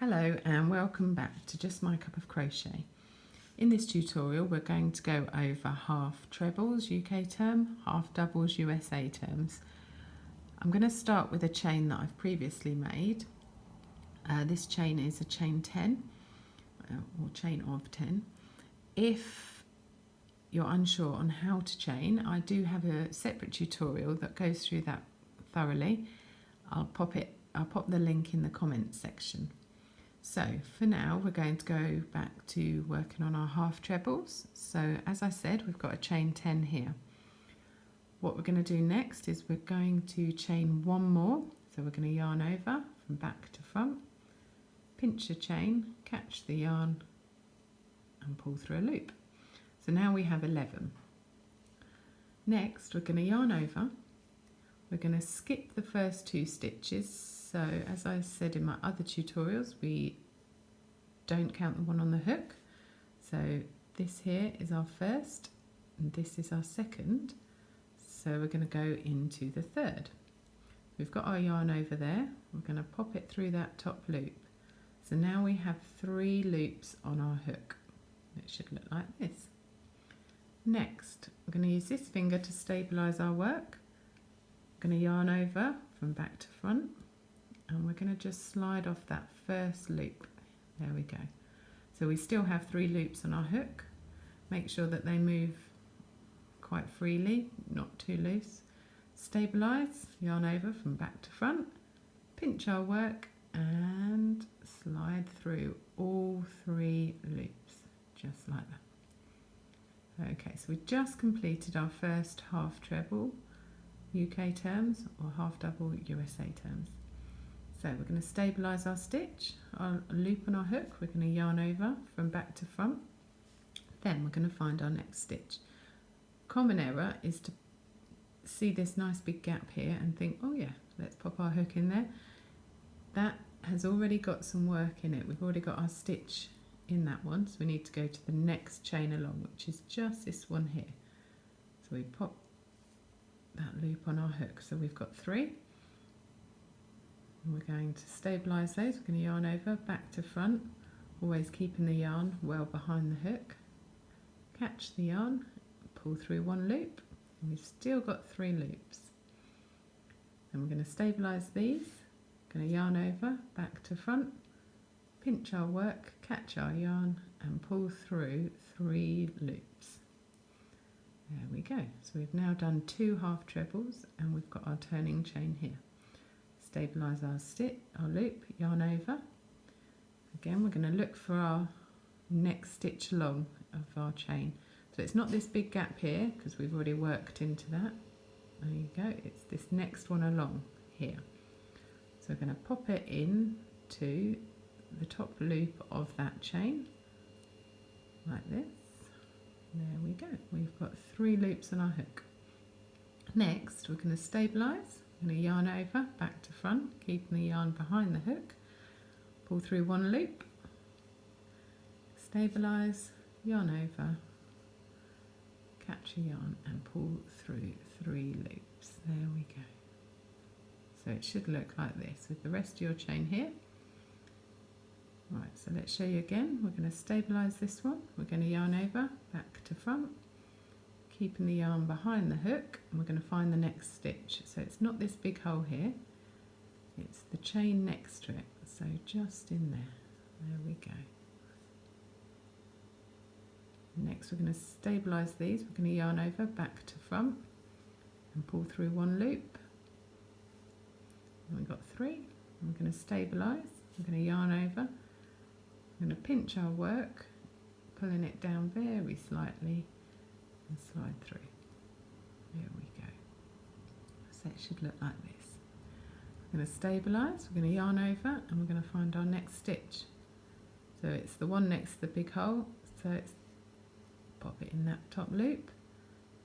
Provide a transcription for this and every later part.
Hello and welcome back to Just My Cup of Crochet. In this tutorial we're going to go over half trebles UK term, half doubles USA terms. I'm going to start with a chain that I've previously made. This chain is a chain 10 or chain of 10. If you're unsure on how to chain, I do have a separate tutorial that goes through that thoroughly. I'll pop the link in the comments section. So for now we're going to go back to working on our half trebles. So as I said, we've got a chain 10 here. What we're going to do next is we're going to chain one more. So we're going to yarn over from back to front, pinch a chain, catch the yarn and pull through a loop. So now we have 11. Next we're going to yarn over. We're going to skip the first 2 stitches. So as I said in my other tutorials, we don't count the one on the hook. So this here is our first and this is our second. So we're going to go into the third. We've got our yarn over there. We're going to pop it through that top loop. So now we have 3 loops on our hook. It should look like this. Next, we're going to use this finger to stabilise our work. We're going to yarn over from back to front. And we're going to just slide off that first loop. There we go. So we still have 3 loops on our hook. Make sure that they move quite freely, not too loose. Stabilise, yarn over from back to front, pinch our work and slide through all 3 loops, just like that. Okay, so we just completed our first half treble UK terms or half double USA terms. So we're going to stabilise our stitch, our loop on our hook. We're going to yarn over from back to front. Then we're going to find our next stitch. Common error is to see this nice big gap here and think, oh yeah, let's pop our hook in there. That has already got some work in it. We've already got our stitch in that one, so we need to go to the next chain along, which is just this one here. So we pop that loop on our hook. So we've got 3. And we're going to stabilise those. We're going to yarn over back to front, always keeping the yarn well behind the hook. Catch the yarn, pull through 1 loop, and we've still got 3 loops. Then we're going to stabilise these, going to yarn over back to front, pinch our work, catch our yarn and pull through 3 loops. There we go. So we've now done 2 half trebles and we've got our turning chain here. Stabilise our loop, yarn over. Again, we're going to look for our next stitch along of our chain. So it's not this big gap here because we've already worked into that. There you go, it's this next one along here. So we're going to pop it in to the top loop of that chain, like this. There we go, we've got 3 loops on our hook. Next, we're going to stabilise. I'm going to yarn over back to front, keeping the yarn behind the hook, pull through 1 loop, stabilise, yarn over, catch a yarn and pull through 3 loops. There we go. So it should look like this with the rest of your chain here. Right, so let's show you again. We're going to stabilise this one. We're going to yarn over back to front, keeping the yarn behind the hook, and we're going to find the next stitch. So it's not this big hole here, it's the chain next to it, so just in there. There we go. Next we're going to stabilise these. We're going to yarn over back to front and pull through 1 loop. And we've got 3. We're going to stabilise. We're going to yarn over. We're going to pinch our work, pulling it down very slightly and slide through. There we go. So it should look like this. We're going to stabilise, we're going to yarn over and we're going to find our next stitch. So it's the one next to the big hole, so it's pop it in that top loop.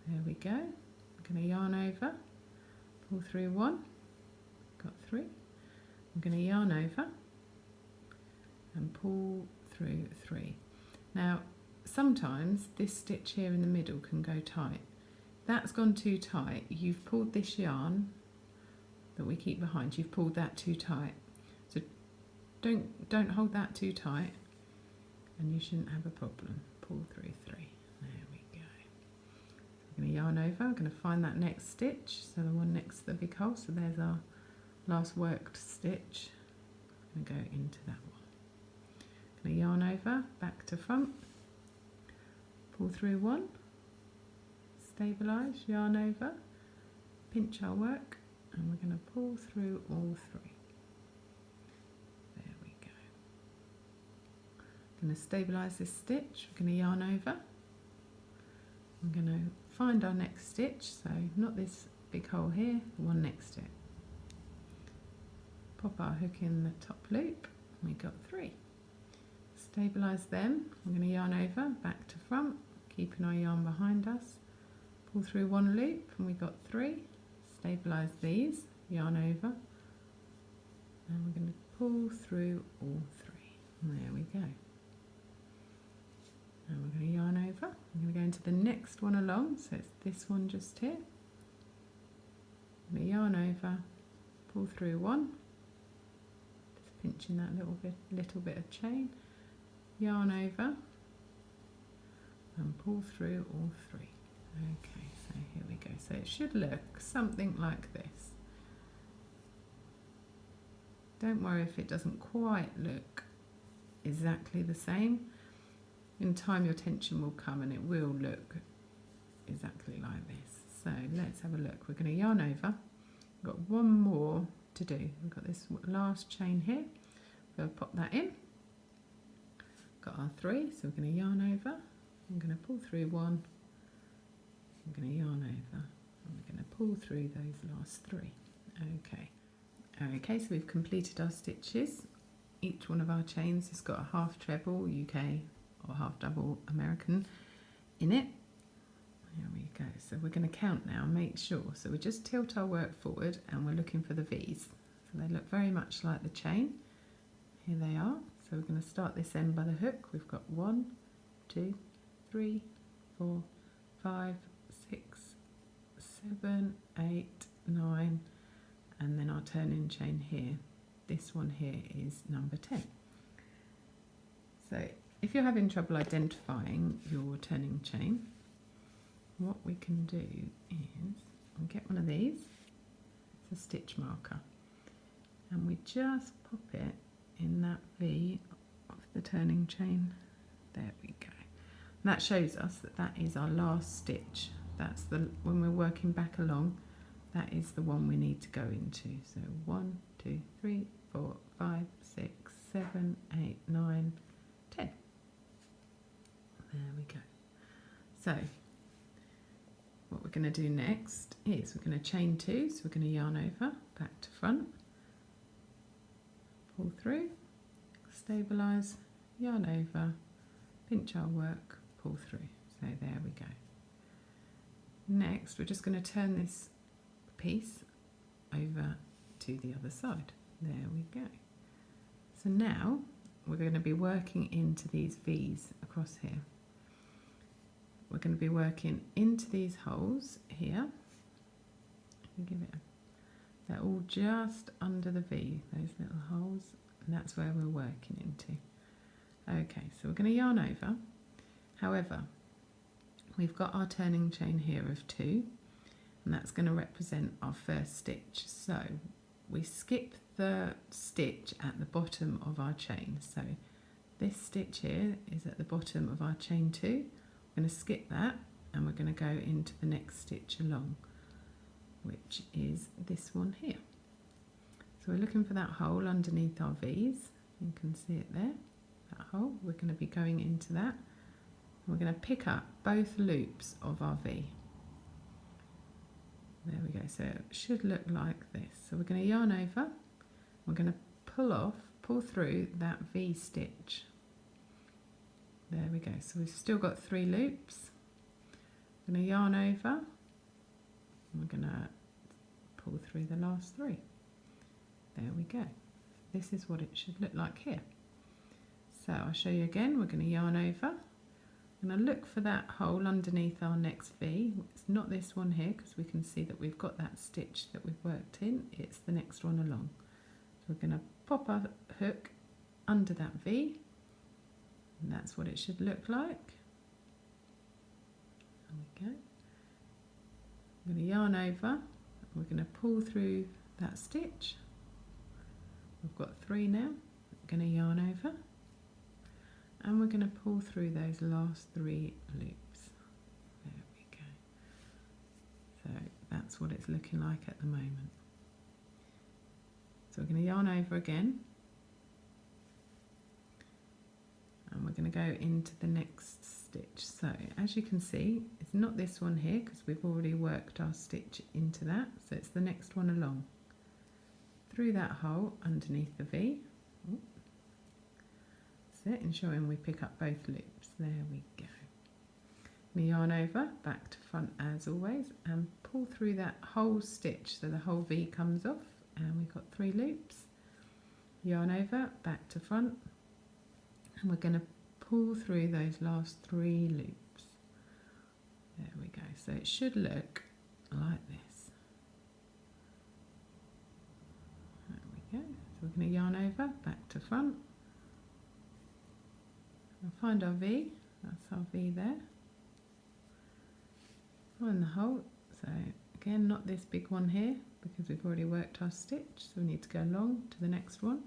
There we go. We're going to yarn over, pull through 1, got 3. I'm going to yarn over and pull through 3. Now sometimes this stitch here in the middle can go tight. That's gone too tight. You've pulled this yarn that we keep behind, you've pulled that too tight. So don't hold that too tight, and you shouldn't have a problem. Pull through 3. There we go. I'm going to yarn over. I'm going to find that next stitch, so the one next to the big hole. So there's our last worked stitch. I'm going to go into that one. I'm going to yarn over, back to front, pull through 1, stabilise, yarn over, pinch our work, and we're going to pull through all 3. There we go. I'm going to stabilise this stitch. We're going to yarn over. I'm going to find our next stitch, so not this big hole here, the one next to it. Pop our hook in the top loop, and we got 3. Stabilise them. I'm going to yarn over, back to front, keeping our yarn behind us. Pull through 1 loop, and we got 3. Stabilise these, yarn over, and we're going to pull through all 3. And there we go. And we're going to yarn over. I'm going to go into the next one along, so it's this one just here. I'm going to yarn over, pull through 1, just pinching that little bit of chain, yarn over, and pull through all 3. Okay, so here we go. So it should look something like this. Don't worry if it doesn't quite look exactly the same. In time your tension will come and it will look exactly like this. So let's have a look. We're going to yarn over. We've got one more to do. We've got this last chain here. We'll pop that in. Got our 3, so we're going to yarn over. I'm going to pull through 1. I'm going to yarn over. And we're going to pull through those last 3. Okay. Okay, so we've completed our stitches. Each one of our chains has got a half treble UK or half double American in it. There we go. So we're going to count now, make sure. So we just tilt our work forward and we're looking for the V's. So they look very much like the chain. Here they are. So we're going to start this end by the hook. We've got 1, 2, 3, 4, 5, 6, 7, 8, 9, and then our turning chain here. This one here is number 10. So if you're having trouble identifying your turning chain, what we can do is we'll get one of these. It's a stitch marker, and we just pop it in that V of the turning chain. There we go. And that shows us that that is our last stitch. That's the, when we're working back along, that is the one we need to go into. So 1, 2, 3, 4, 5, 6, 7, 8, 9, 10. There we go. So what we're going to do next is we're going to chain 2. So we're going to yarn over, back to front, pull through, stabilise, yarn over, pinch our work, pull through. So there we go. Next, we're just going to turn this piece over to the other side. There we go. So now we're going to be working into these V's across here. We're going to be working into these holes here. Give it they're all just under the V, those little holes, and that's where we're working into. Okay, so we're going to yarn over. However, we've got our turning chain here of 2, and that's going to represent our first stitch. So we skip the stitch at the bottom of our chain. So this stitch here is at the bottom of our chain 2. We're going to skip that, and we're going to go into the next stitch along, which is this one here. So we're looking for that hole underneath our V's. You can see it there, that hole. We're going to be going into that. We're going to pick up both loops of our V. There we go. So it should look like this. So we're going to yarn over. We're going to pull through that V stitch. There we go. So we've still got 3 loops. We're going to yarn over. We're going to pull through the last 3. There we go. This is what it should look like here. So I'll show you again. We're going to yarn over. I'm going to look for that hole underneath our next V. It's not this one here because we can see that we've got that stitch that we've worked in. It's the next one along. So we're going to pop our hook under that V, and that's what it should look like. There we go. I'm going to yarn over, we're going to pull through that stitch. We've got 3 now. I'm going to yarn over and we're going to pull through those last 3 loops. There we go. So that's what it's looking like at the moment. So we're going to yarn over again and we're going to go into the next stitch. So as you can see, it's not this one here because we've already worked our stitch into that, so it's the next one along through that hole underneath the V. That's it, ensuring we pick up both loops. There we go. We yarn over, back to front as always, and pull through that whole stitch so the whole V comes off, and we've got 3 loops. Yarn over, back to front, and we're going to pull through those last 3 loops. There we go. So it should look like this. There we go. So we're going to yarn over, back to front. We'll find our V. That's our V there. Find the hole. So again, not this big one here because we've already worked our stitch. So we need to go along to the next one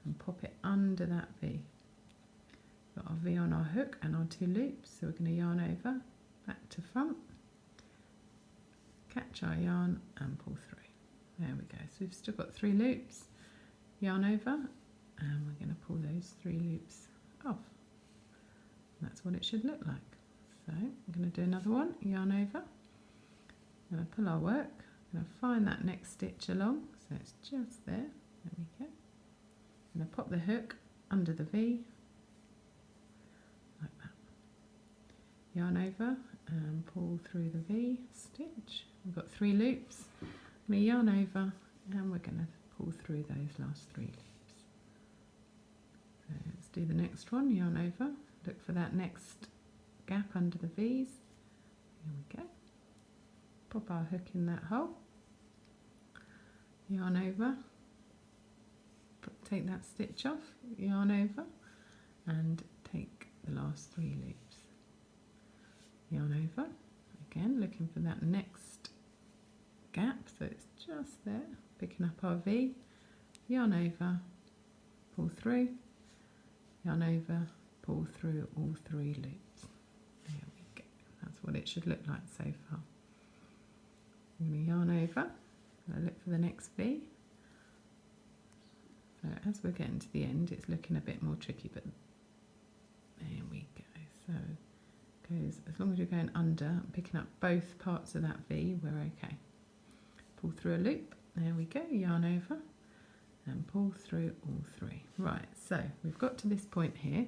and pop it under that V. Got our V on our hook and our 2 loops, so we're going to yarn over, back to front, catch our yarn and pull through. There we go. So we've still got 3 loops, yarn over, and we're going to pull those 3 loops off. And that's what it should look like. So I'm going to do another one, yarn over, I'm going to pull our work, I'm going to find that next stitch along, so it's just there. There we go. I'm going to pop the hook under the V, like that. Yarn over and pull through the V stitch. We've got 3 loops. I'm going to yarn over and we're going to pull through those last 3 loops. So let's do the next one, yarn over, look for that next gap under the V's. Here we go. Pop our hook in that hole. Yarn over, take that stitch off, yarn over and take the last 3 loops. Yarn over, again looking for that next gap, so it's just there, picking up our V, yarn over, pull through, yarn over, pull through all 3 loops. There we go, that's what it should look like so far. I'm going to yarn over, and look for the next V. So as we're getting to the end, it's looking a bit more tricky, but there we go. So it goes, as long as you're going under and picking up both parts of that V, we're okay. Pull through a loop, there we go, yarn over and pull through all 3. Right, so we've got to this point here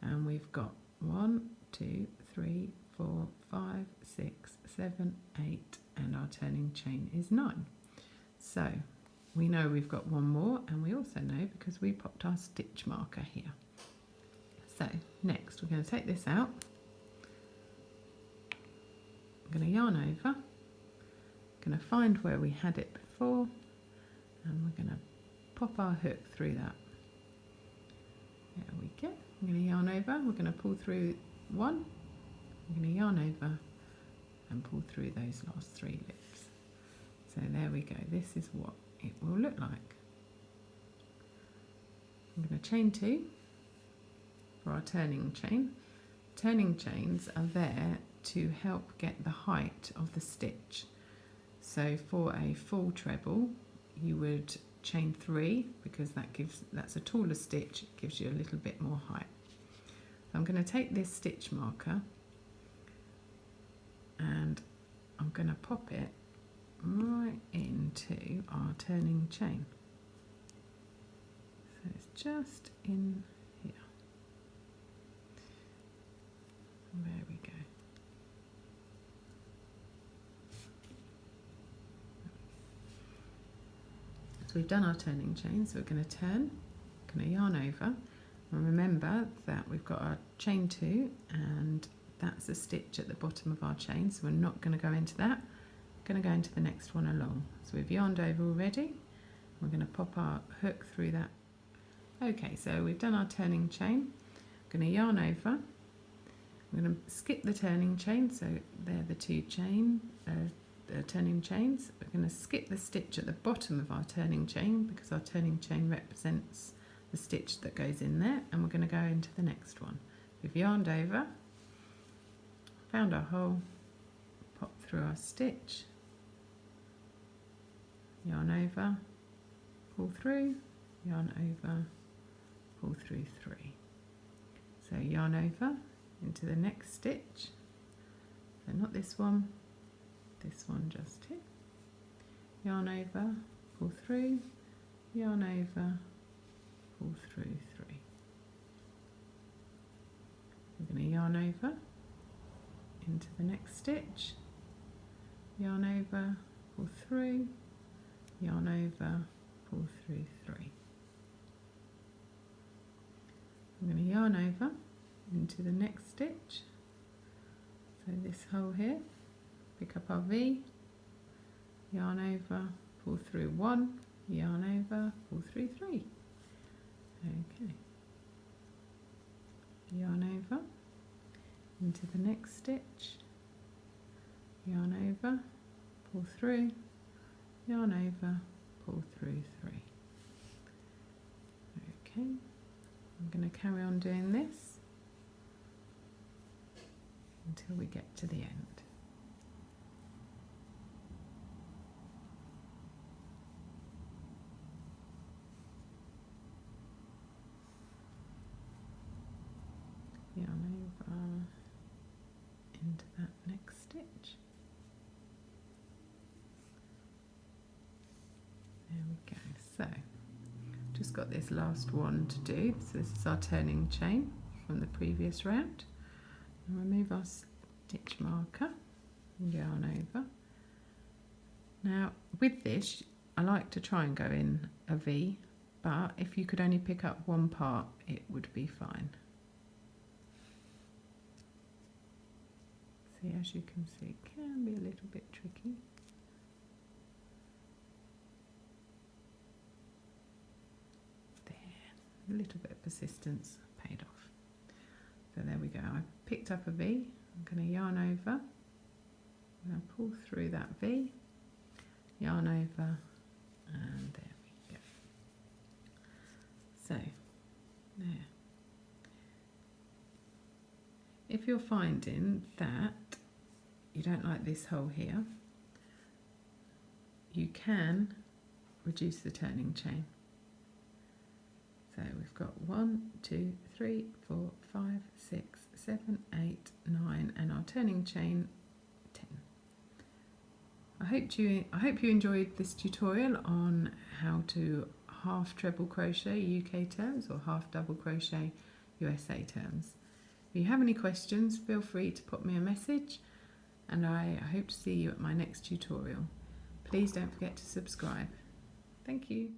and we've got 1, 2, 3, 4, 5, 6, 7, 8 and our turning chain is 9. So we know we've got 1 more and we also know because we popped our stitch marker here. So next we're going to take this out, I'm going to yarn over, going to find where we had it before and we're going to pop our hook through that. There we go. I'm going to yarn over, we're going to pull through 1, I'm going to yarn over and pull through those last 3 loops. So there we go, this is what it will look like. I'm going to chain 2 for our turning chain. Turning chains are there to help get the height of the stitch. So for a full treble you would chain 3 because that's a taller stitch, it gives you a little bit more height. So I'm going to take this stitch marker and I'm going to pop it right into our turning chain. So it's just in here. There we go. So we've done our turning chain, so we're going to turn, going to yarn over, and remember that we've got our chain 2 and that's a stitch at the bottom of our chain, so we're not going to go into that, we're going to go into the next one along. So we've yarned over already, we're going to pop our hook through that Okay, so we've done our turning chain. I'm going to yarn over. I'm going to skip the turning chain, so they're the two turning chains. We're going to skip the stitch at the bottom of our turning chain because our turning chain represents the stitch that goes in there, and we're going to go into the next one. We've yarned over, found our hole, pop through our stitch, yarn over, pull through, yarn over, pull through 3. So yarn over into the next stitch, so not this one just here, yarn over, pull through, yarn over, pull through 3. We're going to yarn over into the next stitch, yarn over, pull through, yarn over, pull through 3. I'm going to yarn over into the next stitch, so this hole here, pick up our V, yarn over, pull through 1, yarn over, pull through 3. Okay, yarn over into the next stitch, yarn over, pull through, yarn over, pull through 3. Okay, I'm going to carry on doing this until we get to the end. Yarn over into that next stitch. There we go. So just got this last one to do. So this is our turning chain from the previous round. I'll remove our stitch marker and yarn over. Now with this, I like to try and go in a V, but if you could only pick up one part, it would be fine. See, as you can see, it can be a little bit tricky. There, a little bit of persistence paid off. So there we go. I picked up a V. I'm going to yarn over. I'm going to pull through that V, yarn over, and there we go. So, there. If you're finding that you don't like this hole here, you can reduce the turning chain. So we've got 1, 2, 3, 4, 5, 6, 7, 8, 9, and our turning chain 10. I hope you enjoyed this tutorial on how to half treble crochet UK terms or half double crochet USA terms. If you have any questions, feel free to put me a message, and I hope to see you at my next tutorial. Please don't forget to subscribe. Thank you.